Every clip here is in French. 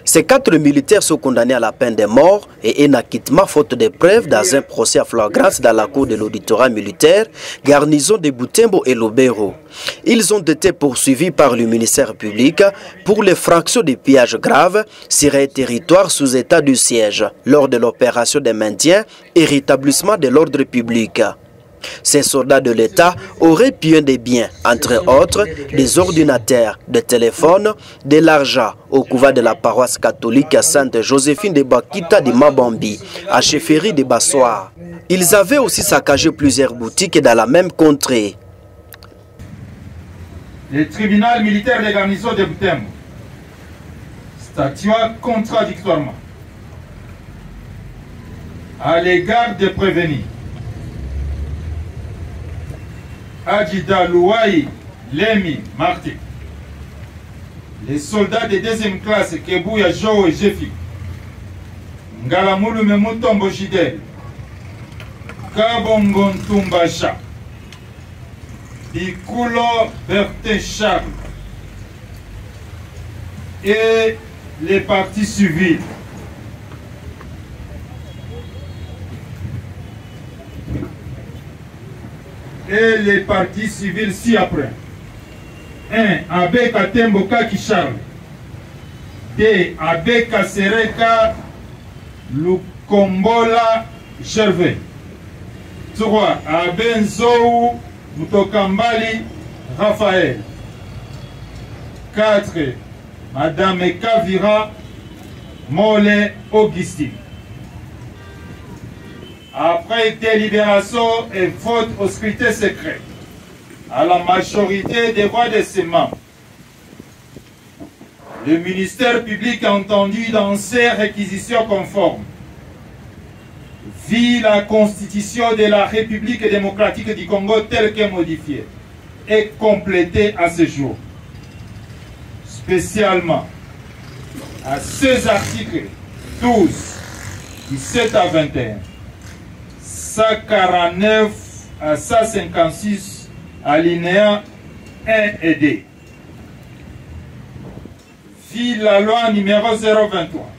Ces 4 militaires sont condamnés à la peine de mort et un acquittement faute de preuves dans un procès à flagrance dans la cour de l'auditorat militaire, garnison de Butembo et Lubero. Ils ont été poursuivis par le ministère public pour les fractions de pillages graves sur un territoire sous état de siège lors de l'opération de maintien et rétablissement de l'ordre public. Ces soldats de l'État auraient pillé des biens, entre autres des ordinateurs, des téléphones, de l'argent au couvent de la paroisse catholique Sainte Joséphine de Bakita de Mabambi, à Chefferie de Bassoir. Ils avaient aussi saccagé plusieurs boutiques dans la même contrée. Le tribunal militaire de garnison de Butembo statua contradictoirement à l'égard des prévenus Adjida Louaï Lemi Marti, les soldats de 2e classe Kebuya Jo et Jefi, Ngalamulu Memutombo Jidel, Kabongo Ntumbacha, Ikulo Bertin Charles et les partis civils. Et les partis civils ci-après. 1. Abeka Temboka Charles. 2. Abeka Sereka Lukombola Gervais. 3. Abenzou Mutokambali Raphaël. 4. Madame Kavira Mole Augustine. Après délibération et vote au scrutin secret, à la majorité des voix de ses membres, le ministère public a entendu dans ses réquisitions conformes, vit la constitution de la République démocratique du Congo telle que modifiée et complétée à ce jour, spécialement à ces articles 12, 17 à 21. 149 à 156, alinéa 1 et 2. Vit la loi numéro 023,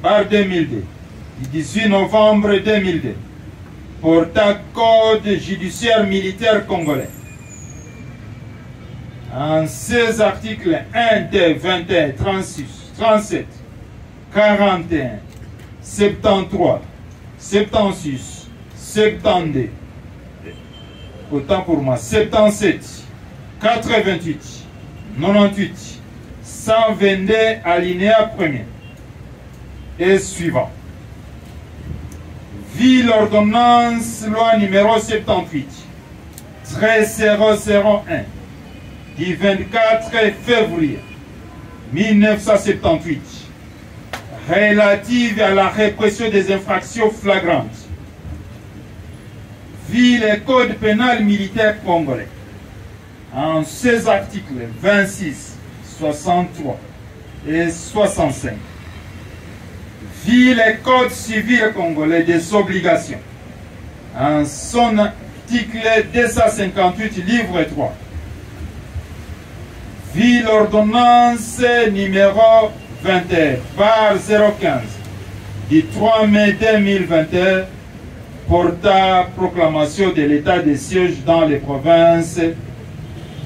par 2002, du 18 novembre 2002, portant code judiciaire militaire congolais. En ces articles 1, 2, 21, 36, 37, 41, 73, 76, 72, autant pour moi, 77, 88, 98, 122 alinéa 1er et suivant. Vit l'ordonnance loi numéro 78, 13001 du 24 février 1978 relative à la répression des infractions flagrantes. Vit le code pénal militaire congolais en ses articles 26, 63 et 65. Vit le code civil congolais des obligations en son article 258, livre 3. Vit l'ordonnance numéro 21 par 015 du 3 mai 2021 portant proclamation de l'état de siège dans les provinces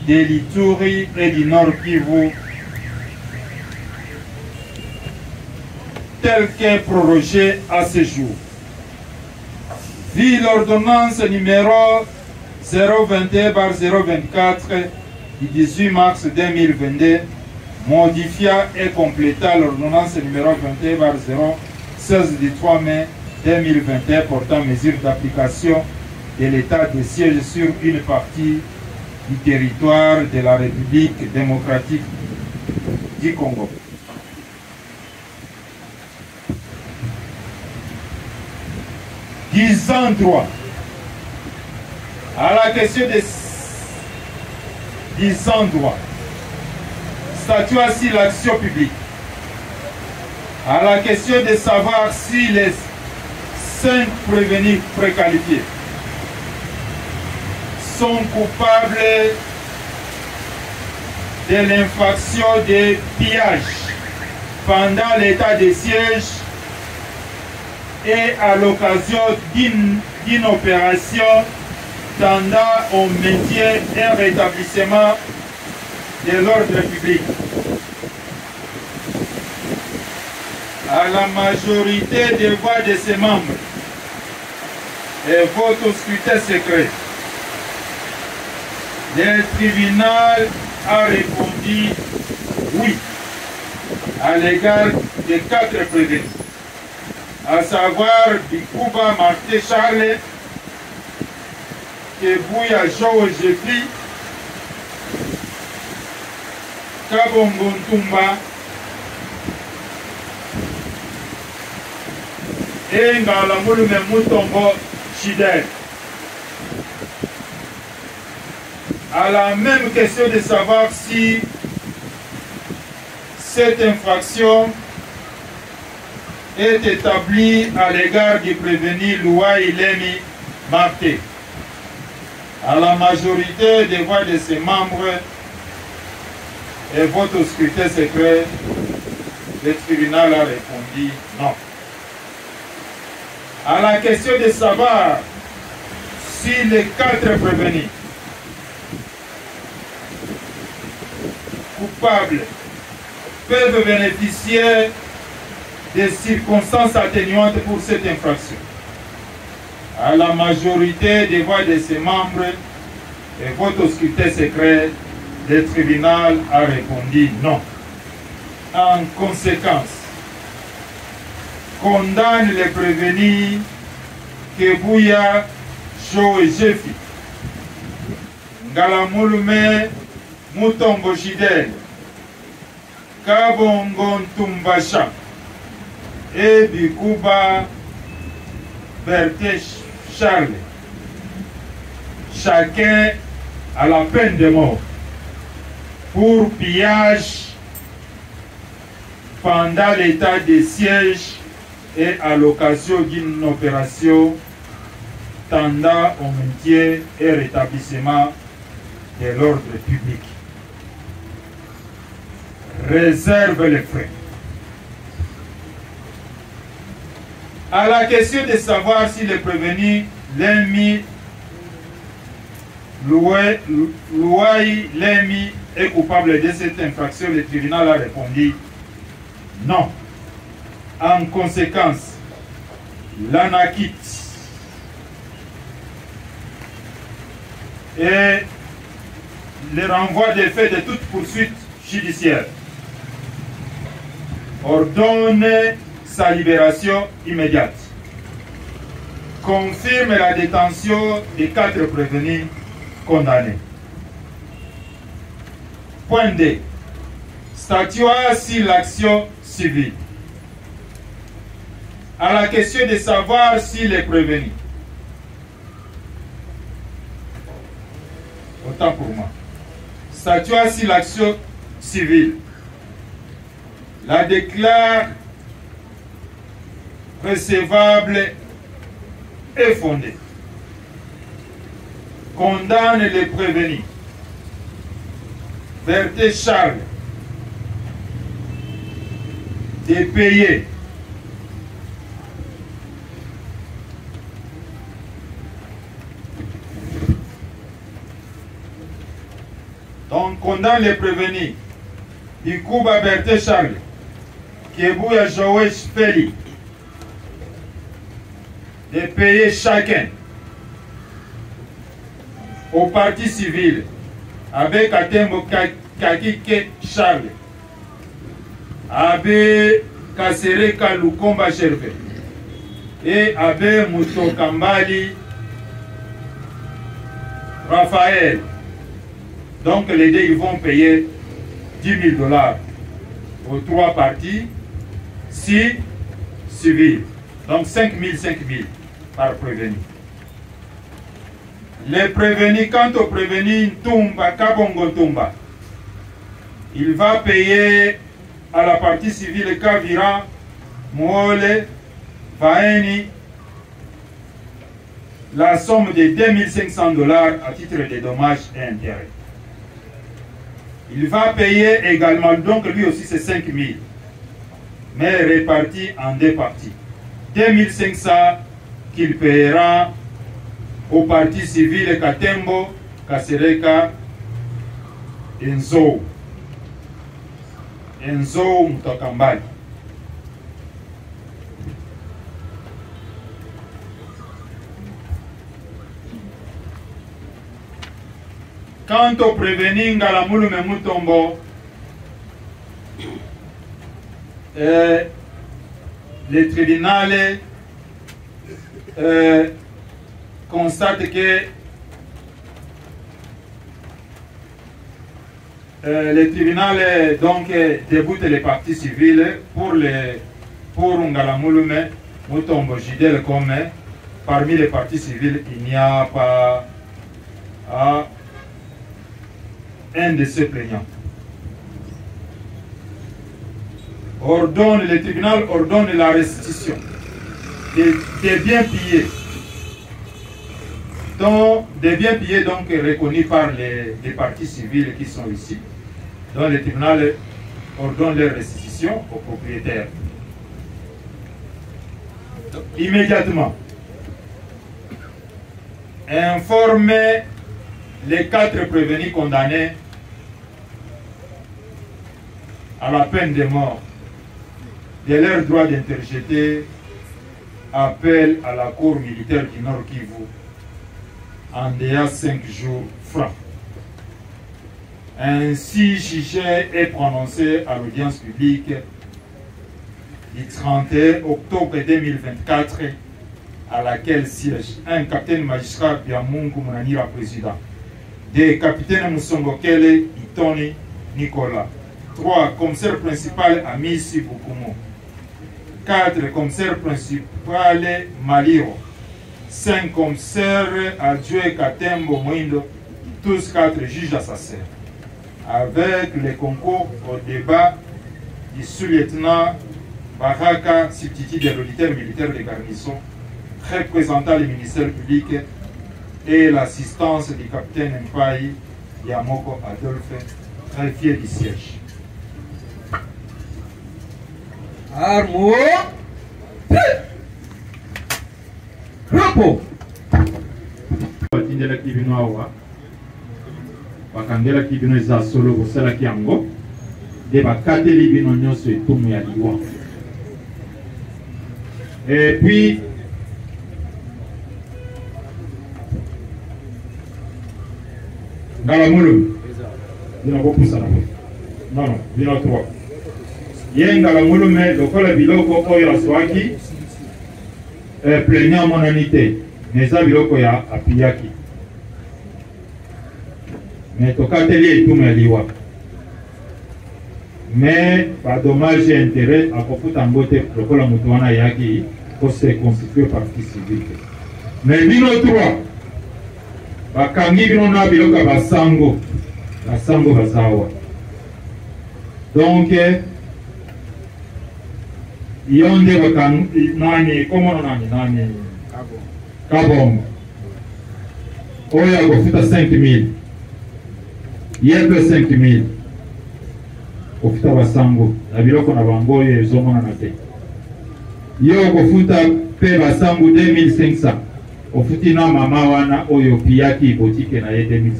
de l'Ituri et du Nord Kivu, tel que prorogé à ce jour. Vit l'ordonnance numéro 021 par 024 du 18 mars 2022, modifiant et complétant l'ordonnance numéro 21 par 016 du 3 mai 2021 portant mesures d'application de l'état de siège sur une partie du territoire de la République démocratique du Congo. Disant droit à la question des disant droit, statuant sur l'action publique, à la question de savoir si les 5 prévenus préqualifiés sont coupables de l'infraction de pillage pendant l'état de siège et à l'occasion d'une opération tendant au maintien et rétablissement de l'ordre public. À la majorité des voix de ses membres et vote au scrutin secret, le tribunal a répondu oui à l'égard des 4 prévenus, à savoir Bikuba Marté Charles, Kebuya Joe Jeffrey, Kabongo Ntumba et Ngalamulu Mutombo Chidel. À la même question de savoir si cette infraction est établie à l'égard du prévenu Louaï Lemi Marté. À la majorité des voix de ses membres et vote au scrutin secret, le tribunal a répondu non. À la question de savoir si les 4 prévenus coupables peuvent bénéficier des circonstances atténuantes pour cette infraction. À la majorité des voix de ses membres et vote au scrutin secret, le tribunal a répondu non. En conséquence, condamne les prévenus Kebuya Joe Jeffrey, Ngalamulume Mutombo Chidel, Kabongo Ntumbacha et Bikuba Berté Charles, chacun à la peine de mort pour pillage pendant l'état de siège et à l'occasion d'une opération tendant au maintien et rétablissement de l'ordre public. Réserve les frais. À la question de savoir si le prévenu Lemi Louaï Lemi est coupable de cette infraction, le tribunal a répondu non. En conséquence, l'ANAKIT et le renvoi des faits de toute poursuite judiciaire ordonne sa libération immédiate, confirme la détention des 4 prévenus condamnés. Point D. Statua sur l'action civile. À la question de savoir s'il est prévenu. Autant pour moi. Statua sur l'action civile. La déclare recevable et fondée. Condamne les prévenus. Berté Charles de payer donc condamne les prévenus Bikuba Berté Charles, Kebuya Joe Feli de payer chacun au parti civil avec Katembo Kakike Charles, Abe Kasereka Lukomba Gervais et Abe Mutokambali Raphaël. Donc les deux ils vont payer $10 000 aux 3 parties, 6 civils. Donc 5 000 par prévenu. Les prévenus, quant au prévenu Ntumba, Kabongo Ntumba, il va payer à la partie civile Kavira, Mouole, Vaeni, la somme de $2500 à titre de dommages et intérêts. Il va payer également, donc lui aussi c'est 5 000. mais répartis en deux parties. 2500 qu'il paiera au parti civil Katembo, Kasereka, Enzo Mtokambali. Quant au prévenu Ngalamulu Mutombo, le tribunal constate que le tribunal donc déboute les parties civiles pour Ngalamulu Mutombo Jidel comme parmi les parties civiles il n'y a pas un de ces plaignants. Le tribunal ordonne la restitution des biens pillés, des biens pillés donc reconnus par les parties civiles qui sont ici. Donc le tribunal ordonne leur restitution aux propriétaires. Donc, immédiatement, informer les 4 prévenus condamnés à la peine de mort de leur droit d'interjeter appel à la Cour militaire du Nord Kivu en DA 5 jours francs. Ainsi jugé et prononcé à l'audience publique du 31 octobre 2024 à laquelle siège un capitaine magistrat Biamungu Munanira président, des capitaines Musongokele Itoni Nicolas, 3 commissaires principal Amisi Bukumo, 4 commissaires principal Maliro, 5 commissaires adjoints Katembo Moindo, tous 4 juges assassins, avec le concours au débat du sous-lieutenant Baraka Siptiti de l'auditeur militaire de garnison, représentant le ministère public et l'assistance du capitaine Mpai Yamoko Adolphe, greffier du siège. Armo Rapo batindela kibino awa bakangela kibino eza solo kosala kiango de bakateli bino nyonso etumu ya liwa. Et puis Ngalamulu bino kopusa na non bino 3 ye Ngalamulu me lokola biloko oyo aswaki plaignant monani te meza biloko ya apiyaki me tokateli etumu ya liwa mais par dommage et intérêt akofuta mbote lokola mutu wana yaki pour se constituer partie civile. Mais bino 3 bakangi bino na biloka basango bazawa. Donc yonde bakangi nani komono nani kabongo oyo akofuta 5000 yepe 5000 kofuta basango na biloko na bango oyo ezomona na te. Yo kofuta pe basango 2500 ofuti na mama wana oyo piyaki botike na ye 2500.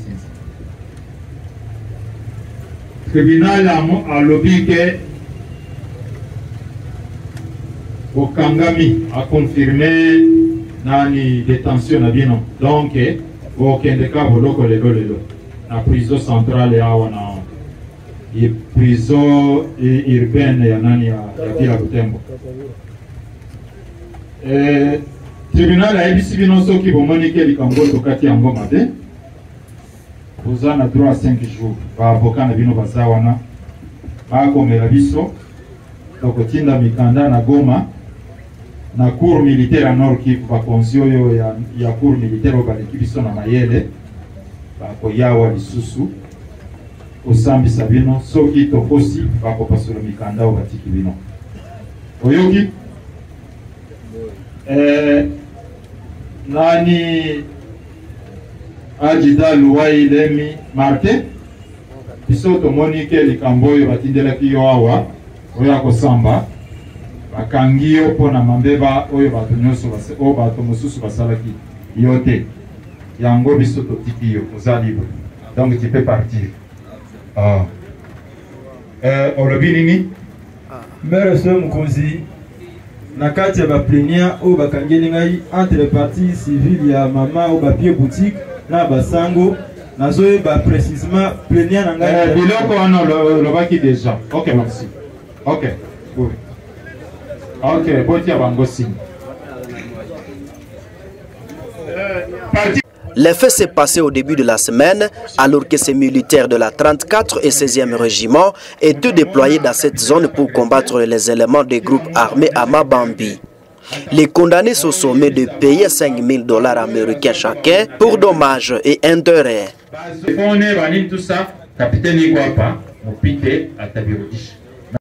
Tribunal alobi ke okangami a confirmé nani détention na bino, donc okende ka boloko lelo na prison centrale awa na prison urbaine ya nani ya Vila Butembo. Tribunal a ebisi bino soki bomoni ke likambo tokati yango mabe oza na droit à 5 jours baavoka na bino baza wana bakomela biso tokotinda mikanda na Goma na cour militaire à Nord Kivu bakonzi oyo ya cour militaire oyo baleki biso na mayele bakoyawa lisusu osambisa bino soki tokosi bakopasola mikanda oyo batiki bino oyoki. Nani Ajida Luwai Lemi Marte biso tomoni ke likambo oyo batindelaki yo awa oyo akosamba bakangi yo pona mambeba oyo bato nyonso o bato mosusu basalaki yo te yango biso totiki yo oza libre donc tu peux partir. Olobi nini Mère Soeur Mukonzi na kati ya ba plaignant o bakangeli ngai entre parties civiles ya mama o ba pied boutique na basango nazoye ba précisément plaignant na ngai biloko wana lobaki déjà. OK, merci. OK, oui. OK, boti abango signe. Les faits s'est passé au début de la semaine, alors que ces militaires de la 34 et 16e régiment étaient déployés dans cette zone pour combattre les éléments des groupes armés à Mabambi. Les condamnés sont sommés de payer $5,000 américains chacun pour dommages et intérêts. Capitaine Iguapa, Mopite, Atabirodich.